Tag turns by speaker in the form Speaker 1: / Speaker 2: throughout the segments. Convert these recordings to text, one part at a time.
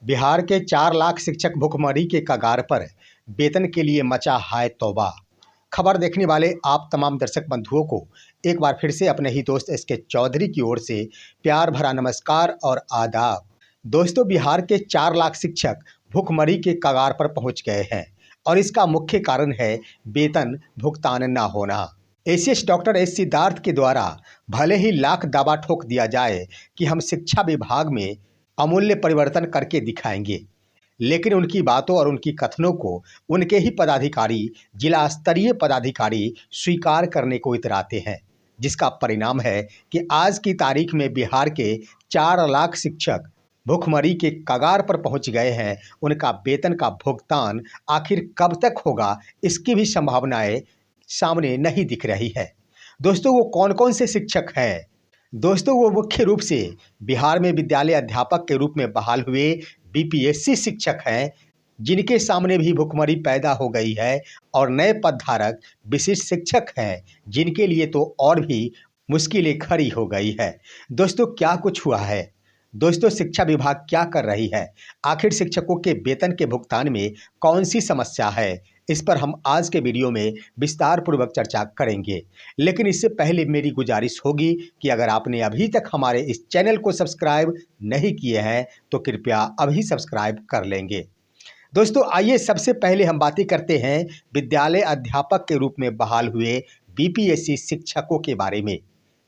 Speaker 1: बिहार के 4 लाख शिक्षक भुखमरी के कगार पर। वेतन के लिए मचा हाय तौबा। खबर देखने वाले आप तमाम दर्शक बंधुओं को एक बार फिर से अपने ही दोस्त एस के चौधरी की ओर से प्यार भरा नमस्कार और आदाब। दोस्तों, बिहार के 4 लाख शिक्षक भुखमरी के कगार पर पहुंच गए हैं और इसका मुख्य कारण है वेतन भुगतान न होना। एसीएस डॉक्टर एस सिद्धार्थ के द्वारा भले ही लाख दावा ठोक दिया जाए कि हम शिक्षा विभाग में अमूल्य परिवर्तन करके दिखाएंगे, लेकिन उनकी बातों और उनकी कथनों को उनके ही पदाधिकारी, जिला स्तरीय पदाधिकारी स्वीकार करने को इतराते हैं, जिसका परिणाम है कि आज की तारीख में बिहार के 4 लाख शिक्षक भुखमरी के कगार पर पहुंच गए हैं। उनका वेतन का भुगतान आखिर कब तक होगा, इसकी भी संभावनाएं सामने नहीं दिख रही है। दोस्तों, वो कौन कौन से शिक्षक हैं? दोस्तों, वो मुख्य रूप से बिहार में विद्यालय अध्यापक के रूप में बहाल हुए बीपीएससी शिक्षक हैं, जिनके सामने भी भुखमरी पैदा हो गई है, और नए पदधारक विशिष्ट शिक्षक हैं, जिनके लिए तो और भी मुश्किलें खड़ी हो गई है। दोस्तों, क्या कुछ हुआ है? दोस्तों, शिक्षा विभाग क्या कर रही है? आखिर शिक्षकों के वेतन के भुगतान में कौन सी समस्या है? इस पर हम आज के वीडियो में विस्तार पूर्वक चर्चा करेंगे। लेकिन इससे पहले मेरी गुजारिश होगी कि अगर आपने अभी तक हमारे इस चैनल को सब्सक्राइब नहीं किए हैं तो कृपया अभी सब्सक्राइब कर लेंगे। दोस्तों, आइए सबसे पहले हम बातें करते हैं विद्यालय अध्यापक के रूप में बहाल हुए बीपीएससी शिक्षकों के बारे में,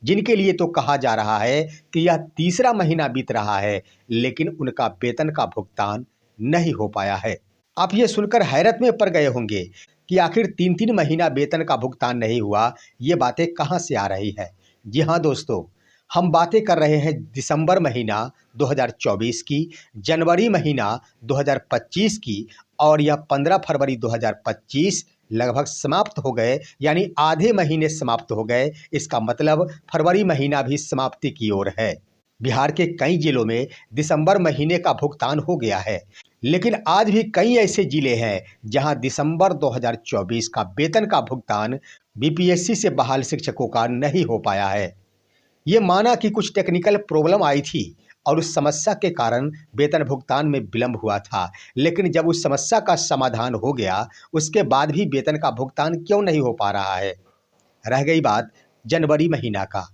Speaker 1: जिनके लिए तो कहा जा रहा है कि यह तीसरा महीना बीत रहा है, लेकिन उनका वेतन का भुगतान नहीं हो पाया है। आप ये सुनकर हैरत में पड़ गए होंगे कि आखिर 3-3 महीना वेतन का भुगतान नहीं हुआ, ये बातें कहाँ से आ रही है। जी हाँ दोस्तों, हम बातें कर रहे हैं दिसंबर महीना 2024 की, जनवरी महीना 2025 की, और यह 15 फरवरी 2025 लगभग समाप्त हो गए, यानी आधे महीने समाप्त हो गए। इसका मतलब फरवरी महीना भी समाप्ति की ओर है। बिहार के कई जिलों में दिसंबर महीने का भुगतान हो गया है, लेकिन आज भी कई ऐसे जिले हैं जहां दिसंबर 2024 का वेतन का भुगतान बीपीएससी से बहाल शिक्षकों का नहीं हो पाया है। ये माना कि कुछ टेक्निकल प्रॉब्लम आई थी और उस समस्या के कारण वेतन भुगतान में विलंब हुआ था, लेकिन जब उस समस्या का समाधान हो गया, उसके बाद भी वेतन का भुगतान क्यों नहीं हो पा रहा है? रह गई बात जनवरी महीना का।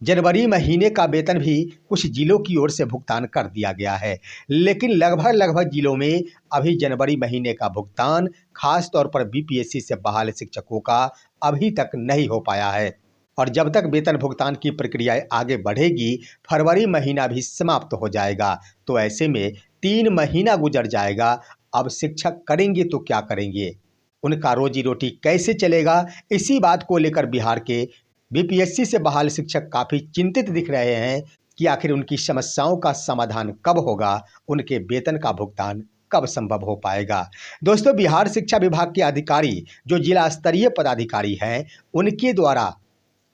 Speaker 1: जनवरी महीने का वेतन भी कुछ जिलों की ओर से भुगतान कर दिया गया है, लेकिन लगभग जिलों में अभी जनवरी महीने का भुगतान, खास तौर पर बीपीएससी से बहाल शिक्षकों का, अभी तक नहीं हो पाया है। और जब तक वेतन भुगतान की प्रक्रिया आगे बढ़ेगी, फरवरी महीना भी समाप्त हो जाएगा। तो ऐसे में 3 महीना गुजर जाएगा। अब शिक्षक करेंगे तो क्या करेंगे? उनका रोजी रोटी कैसे चलेगा? इसी बात को लेकर बिहार के बीपीएससी से बहाल शिक्षक काफ़ी चिंतित दिख रहे हैं कि आखिर उनकी समस्याओं का समाधान कब होगा, उनके वेतन का भुगतान कब संभव हो पाएगा। दोस्तों, बिहार शिक्षा विभाग के अधिकारी, जो जिला स्तरीय पदाधिकारी हैं, उनके द्वारा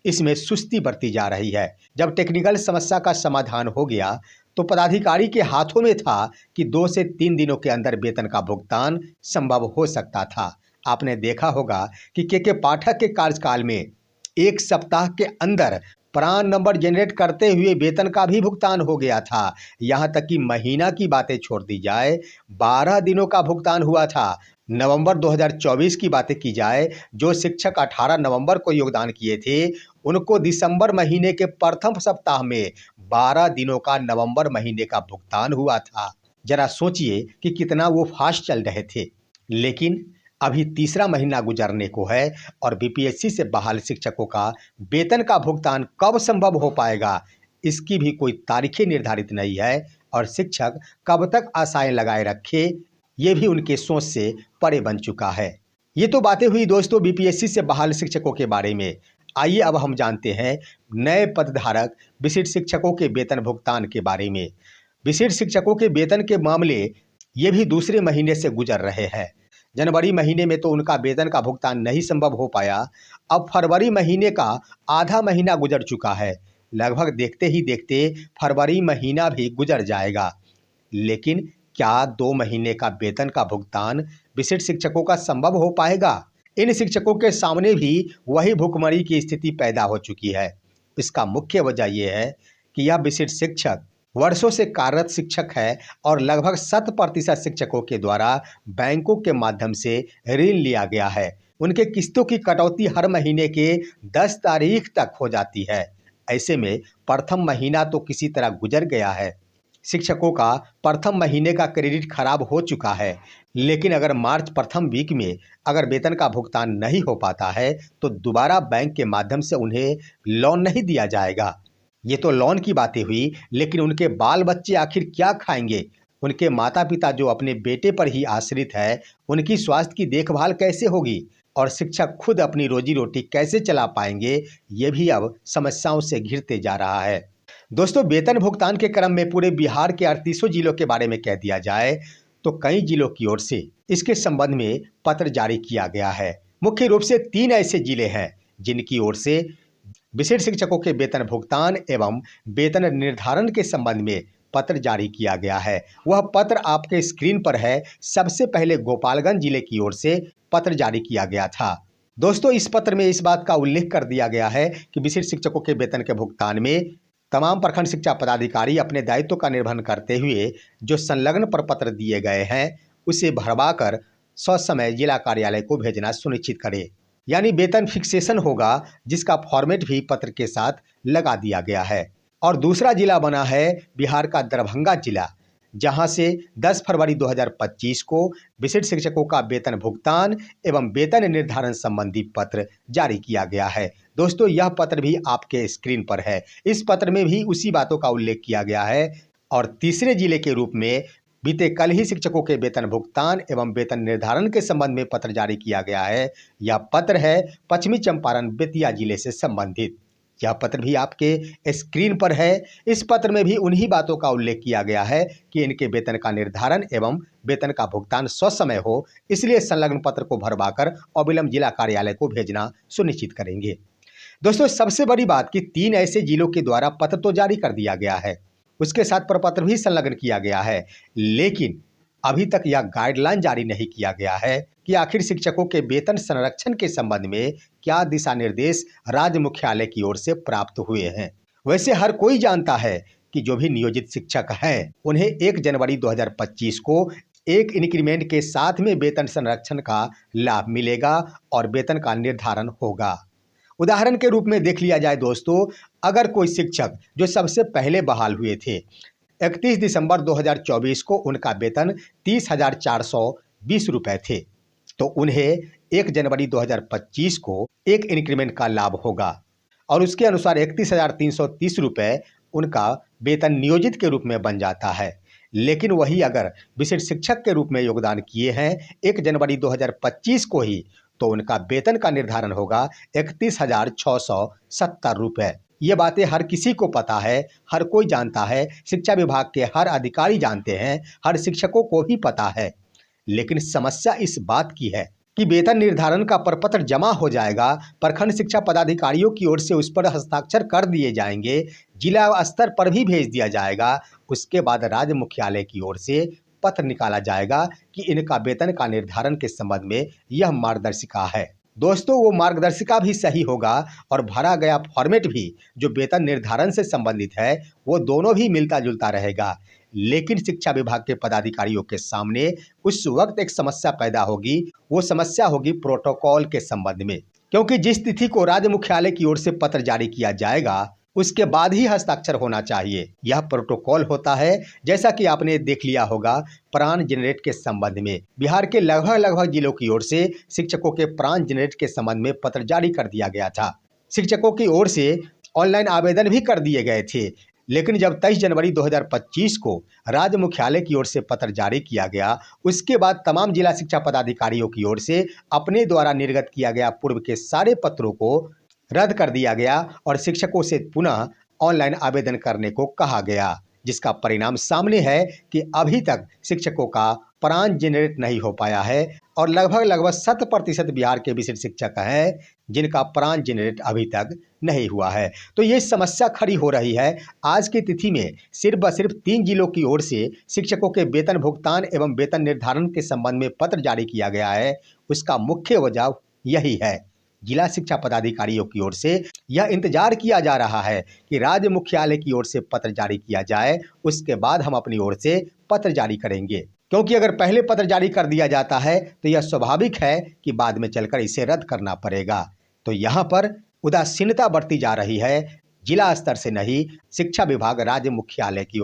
Speaker 1: इसमें सुस्ती बरती जा रही है। जब टेक्निकल समस्या का समाधान हो गया तो पदाधिकारी के हाथों में था कि 2 से 3 दिनों के अंदर वेतन का भुगतान संभव हो सकता था। आपने देखा होगा कि के पाठक के कार्यकाल में 1 सप्ताह के अंदर प्रान नंबर जनरेट करते हुए वेतन का भी भुगतान हो गया था। यहाँ तक कि महीना की बातें छोड़ दी जाए, 12 दिनों का भुगतान हुआ था। नवंबर 2024 की बातें की जाए, जो शिक्षक 18 नवंबर को योगदान किए थे, उनको दिसंबर महीने के प्रथम सप्ताह में 12 दिनों का नवंबर महीने का भुगतान हुआ था। जरा सोचिए कि कितना वो फास्ट चल रहे थे। लेकिन अभी तीसरा महीना गुजरने को है और बीपीएससी से बहाल शिक्षकों का वेतन का भुगतान कब संभव हो पाएगा, इसकी भी कोई तारीखें निर्धारित नहीं है, और शिक्षक कब तक आशाएं लगाए रखे, ये भी उनके सोच से परे बन चुका है। ये तो बातें हुई दोस्तों बीपीएससी से बहाल शिक्षकों के बारे में। आइए अब हम जानते हैं नए पदधारक विशिष्ट शिक्षकों के वेतन भुगतान के बारे में। विशिष्ट शिक्षकों के वेतन के मामले ये भी दूसरे महीने से गुजर रहे हैं। जनवरी महीने में तो उनका वेतन का भुगतान नहीं संभव हो पाया। अब फरवरी महीने का आधा महीना गुजर चुका है। लगभग देखते ही देखते फरवरी महीना भी गुजर जाएगा, लेकिन क्या 2 महीने का वेतन का भुगतान विशिष्ट शिक्षकों का संभव हो पाएगा? इन शिक्षकों के सामने भी वही भुखमरी की स्थिति पैदा हो चुकी है। इसका मुख्य वजह यह है कि यह विशिष्ट शिक्षक वर्षों से कार्यरत शिक्षक है और लगभग 100% शिक्षकों के द्वारा बैंकों के माध्यम से ऋण लिया गया है। उनके किस्तों की कटौती हर महीने के 10 तारीख तक हो जाती है। ऐसे में प्रथम महीना तो किसी तरह गुजर गया है। शिक्षकों का प्रथम महीने का क्रेडिट खराब हो चुका है, लेकिन अगर मार्च प्रथम वीक में अगर वेतन का भुगतान नहीं हो पाता है तो दोबारा बैंक के माध्यम से उन्हें लोन नहीं दिया जाएगा। ये तो लोन की बातें हुई, लेकिन उनके बाल बच्चे आखिर क्या खाएंगे? उनके माता पिता जो अपने बेटे पर ही आश्रित है, उनकी स्वास्थ्य की देखभाल कैसे होगी? और शिक्षक खुद अपनी रोजी रोटी कैसे चला पाएंगे? ये भी अब समस्याओं से घिरते जा रहा है। दोस्तों, वेतन भुगतान के क्रम में पूरे बिहार के 38 जिलों के बारे में कह दिया जाए तो कई जिलों की ओर से इसके संबंध में पत्र जारी किया गया है। मुख्य रूप से 3 ऐसे जिले हैं जिनकी ओर से विशेष शिक्षकों के वेतन भुगतान एवं वेतन निर्धारण के संबंध में पत्र जारी किया गया है। वह पत्र आपके स्क्रीन पर है। सबसे पहले गोपालगंज जिले की ओर से पत्र जारी किया गया था। दोस्तों, इस पत्र में इस बात का उल्लेख कर दिया गया है कि विशेष शिक्षकों के वेतन के भुगतान में तमाम प्रखंड शिक्षा पदाधिकारी अपने दायित्व का निर्वहन करते हुए जो संलग्न प्रपत्र दिए गए हैं उसे भरवाकर ससमय जिला कार्यालय को भेजना सुनिश्चित करें। यानी वेतन फिक्सेशन होगा, जिसका फॉर्मेट भी पत्र के साथ लगा दिया गया है। और दूसरा जिला बना है बिहार का दरभंगा जिला, जहां से 10 फरवरी 2025 को विशेष शिक्षकों का वेतन भुगतान एवं वेतन निर्धारण संबंधी पत्र जारी किया गया है। दोस्तों, यह पत्र भी आपके स्क्रीन पर है। इस पत्र में भी उसी बातों का उल्लेख किया गया है। और तीसरे जिले के रूप में बीते कल ही शिक्षकों के वेतन भुगतान एवं वेतन निर्धारण के संबंध में पत्र जारी किया गया है। यह पत्र है पश्चिमी चंपारण बेतिया जिले से संबंधित। यह पत्र भी आपके स्क्रीन पर है। इस पत्र में भी उन्हीं बातों का उल्लेख किया गया है कि इनके वेतन का निर्धारण एवं वेतन का भुगतान ससमय हो, इसलिए संलग्न पत्र को भरवाकर अविलंब जिला कार्यालय को भेजना सुनिश्चित करेंगे। दोस्तों, सबसे बड़ी बात कि 3 ऐसे जिलों के द्वारा पत्र तो जारी कर दिया गया है, उसके साथ प्रपत्र भी संलग्न किया गया है, लेकिन अभी तक यह गाइडलाइन जारी नहीं किया गया है कि आखिर शिक्षकों के वेतन संरक्षण के संबंध में क्या दिशा निर्देश राज्य मुख्यालय की ओर से प्राप्त हुए हैं। वैसे हर कोई जानता है कि जो भी नियोजित शिक्षक हैं उन्हें 1 जनवरी 2025 को एक इंक्रीमेंट के साथ में वेतन संरक्षण का लाभ मिलेगा और वेतन का निर्धारण होगा। उदाहरण के रूप में देख लिया जाए दोस्तों, अगर कोई शिक्षक जो सबसे पहले बहाल हुए थे 31 दिसंबर 2024 को उनका वेतन 30,420 रुपये थे, तो उन्हें 1 जनवरी 2025 को एक इंक्रीमेंट का लाभ होगा और उसके अनुसार 31,330 रुपये उनका वेतन नियोजित के रूप में बन जाता है। लेकिन वही अगर विशेष शिक्षक के रूप में योगदान किए हैं 1 जनवरी 2025 को ही, तो उनका वेतन का निर्धारण होगा 31,670 रुपये। ये बातें हर किसी को पता है, हर कोई जानता है, शिक्षा विभाग के हर अधिकारी जानते हैं, हर शिक्षकों को भी पता है। लेकिन समस्या इस बात की है कि वेतन निर्धारण का प्रपत्र जमा हो जाएगा, प्रखंड शिक्षा पदाधिकारियों की ओर से उस पर हस्ताक्षर कर दिए जाएंगे, जिला स्तर पर भी भेज दिया जाएगा। उसके बाद राज्य मुख्यालय की ओर से पत्र निकाला जाएगा कि इनका वेतन का निर्धारण के संबंध में यह मार्गदर्शिका है। दोस्तों, वो मार्गदर्शिका भी सही होगा और भरा गया फॉर्मेट भी जो वेतन निर्धारण से संबंधित है वो दोनों भी मिलता जुलता रहेगा। लेकिन शिक्षा विभाग के पदाधिकारियों के सामने उस वक्त एक समस्या पैदा होगी। वो समस्या होगी प्रोटोकॉल के संबंध में, क्योंकि जिस तिथि को राज्य मुख्यालय की ओर से पत्र जारी किया जाएगा उसके बाद ही हस्ताक्षर होना चाहिए। यह प्रोटोकॉल होता है, जैसा कि आपने देख लिया होगा प्राण जनरेट के संबंध में बिहार के लगभग जिलों की ओर से शिक्षकों के प्राण जनरेट के संबंध में पत्र जारी कर दिया गया था। शिक्षकों की ओर से ऑनलाइन आवेदन भी कर दिए गए थे, लेकिन जब 23 जनवरी 2025 को राज्य मुख्यालय की ओर से पत्र जारी किया गया, उसके बाद तमाम जिला शिक्षा पदाधिकारियों की ओर से अपने द्वारा निर्गत किया गया पूर्व के सारे पत्रों को रद्द कर दिया गया और शिक्षकों से पुनः ऑनलाइन आवेदन करने को कहा गया, जिसका परिणाम सामने है कि अभी तक शिक्षकों का प्राण जनरेट नहीं हो पाया है और लगभग 100% बिहार के विशेष शिक्षक हैं जिनका प्राण जनरेट अभी तक नहीं हुआ है। तो ये समस्या खड़ी हो रही है। आज की तिथि में सिर्फ 3 जिलों की ओर से शिक्षकों के वेतन भुगतान एवं वेतन निर्धारण के संबंध में पत्र जारी किया गया है। उसका मुख्य वजह यही है। जिला शिक्षा पदाधिकारियों की ओर से यह इंतजार किया जा रहा है कि राज्य मुख्यालय की ओर से पत्र जारी किया जाए, उसके बाद हम अपनी ओर से पत्र जारी करेंगे। क्योंकि अगर पहले पत्र जारी कर दिया जाता है तो यह स्वाभाविक है कि बाद में चलकर इसे रद्द करना पड़ेगा। तो यहाँ पर उदासीनता बरती जा रही है, जिला स्तर से नहीं, शिक्षा विभाग राज्य मुख्यालय की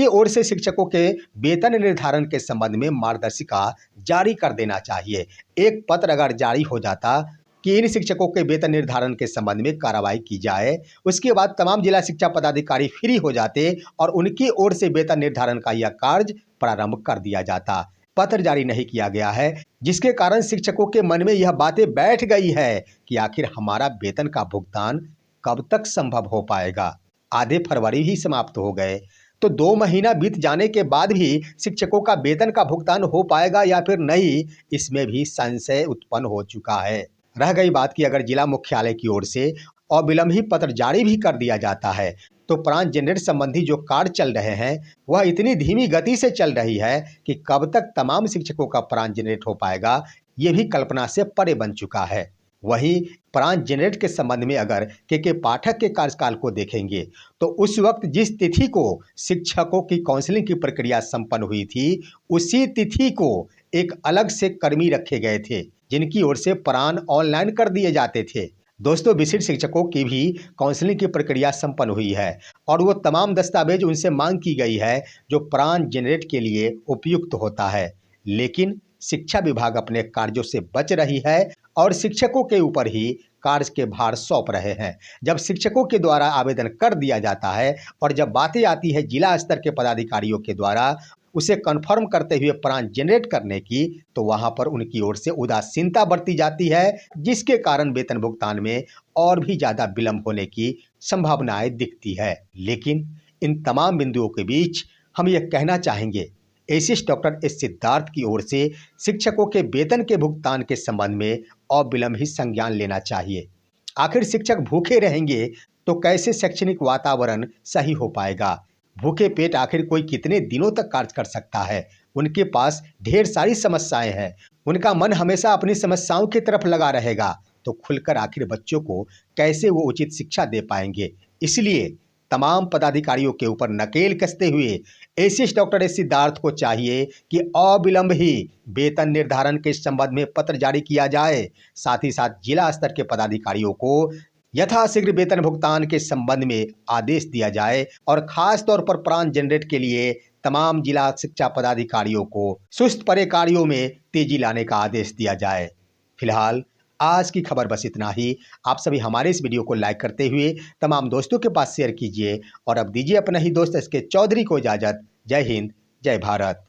Speaker 1: ओर से शिक्षकों के वेतन निर्धारण के संबंध में मार्गदर्शिका जारी कर देना चाहिए। एक पत्र अगर जारी हो जाता कि इन शिक्षकों के वेतन निर्धारण के संबंध में कार्रवाई की जाए, उसके बाद तमाम जिला शिक्षा पदाधिकारी फ्री हो जाते और उनकी ओर से वेतन निर्धारण का यह कार्य प्रारंभ कर दिया जाता। पत्र जारी नहीं किया गया है, जिसके कारण शिक्षकों के मन में यह बातें बैठ गई है कि आखिर हमारा वेतन का भुगतान कब तक संभव हो पाएगा। आधे फरवरी ही समाप्त हो गए, तो 2 महीना बीत जाने के बाद भी शिक्षकों का वेतन का भुगतान हो पाएगा या फिर नहीं, इसमें भी संशय उत्पन्न हो चुका है। रह गई बात कि अगर जिला मुख्यालय की ओर से अविलंब ही पत्र जारी भी कर दिया जाता है तो प्राण जनरेट संबंधी जो कार्य चल रहे हैं वह इतनी धीमी गति से चल रही है कि कब तक तमाम शिक्षकों का प्राण जनरेट हो पाएगा, ये भी कल्पना से परे बन चुका है। वहीं प्राण जनरेट के संबंध में अगर के पाठक के कार्यकाल को देखेंगे तो उस वक्त जिस तिथि को शिक्षकों की काउंसलिंग की प्रक्रिया संपन्न हुई थी, उसी तिथि को एक अलग से कर्मी रखे गए थे जिनकी ओर से प्राण ऑनलाइन कर दिए जाते थे। दोस्तों, विशिष्ट शिक्षकों की भी काउंसलिंग की प्रक्रिया संपन्न हुई है और वो तमाम दस्तावेज उनसे मांग की गई है जो प्राण जनरेट के लिए उपयुक्त होता है, लेकिन शिक्षा विभाग अपने कार्यों से बच रही है और शिक्षकों के ऊपर ही कार्य के भार सौंप रहे हैं। जब शिक्षकों के द्वारा आवेदन कर दिया जाता है और जब बातें आती है जिला स्तर के पदाधिकारियों के द्वारा उसे कन्फर्म करते हुए प्राण जनरेट करने की, तो वहां पर उनकी ओर से उदासीनता बरती जाती है, जिसके कारण वेतन भुगतान में और भी ज्यादा विलंब होने की संभावनाएं दिखती है। लेकिन इन तमाम बिंदुओं के बीच हम यह कहना चाहेंगे, एसीएस डॉक्टर एस सिद्धार्थ की ओर से शिक्षकों के वेतन के भुगतान के संबंध में अविलंब ही संज्ञान लेना चाहिए। आखिर शिक्षक भूखे रहेंगे तो कैसे शैक्षणिक वातावरण सही हो पाएगा? भूखे पेट आखिर कोई कितने दिनों तक कार्य कर सकता है? उनके पास ढेर सारी समस्याएं हैं, उनका मन हमेशा अपनी समस्याओं की तरफ लगा रहेगा, तो खुलकर आखिर बच्चों को कैसे वो उचित शिक्षा दे पाएंगे? इसलिए तमाम पदाधिकारियों के ऊपर नकेल कसते हुए एसीएस डॉक्टर एस सिद्धार्थ को चाहिए कि अविलंब ही वेतन निर्धारण के संबंध में पत्र जारी किया जाए। साथ ही साथ जिला स्तर के पदाधिकारियों को यथाशीघ्र वेतन भुगतान के संबंध में आदेश दिया जाए और खास तौर पर प्राण जनरेट के लिए तमाम जिला शिक्षा पदाधिकारियों को सुस्त परे कार्यों में तेजी लाने का आदेश दिया जाए। फिलहाल आज की खबर बस इतना ही। आप सभी हमारे इस वीडियो को लाइक करते हुए तमाम दोस्तों के पास शेयर कीजिए और अब दीजिए अपना ही दोस्त एसके चौधरी को इजाजत। जय हिंद, जय भारत।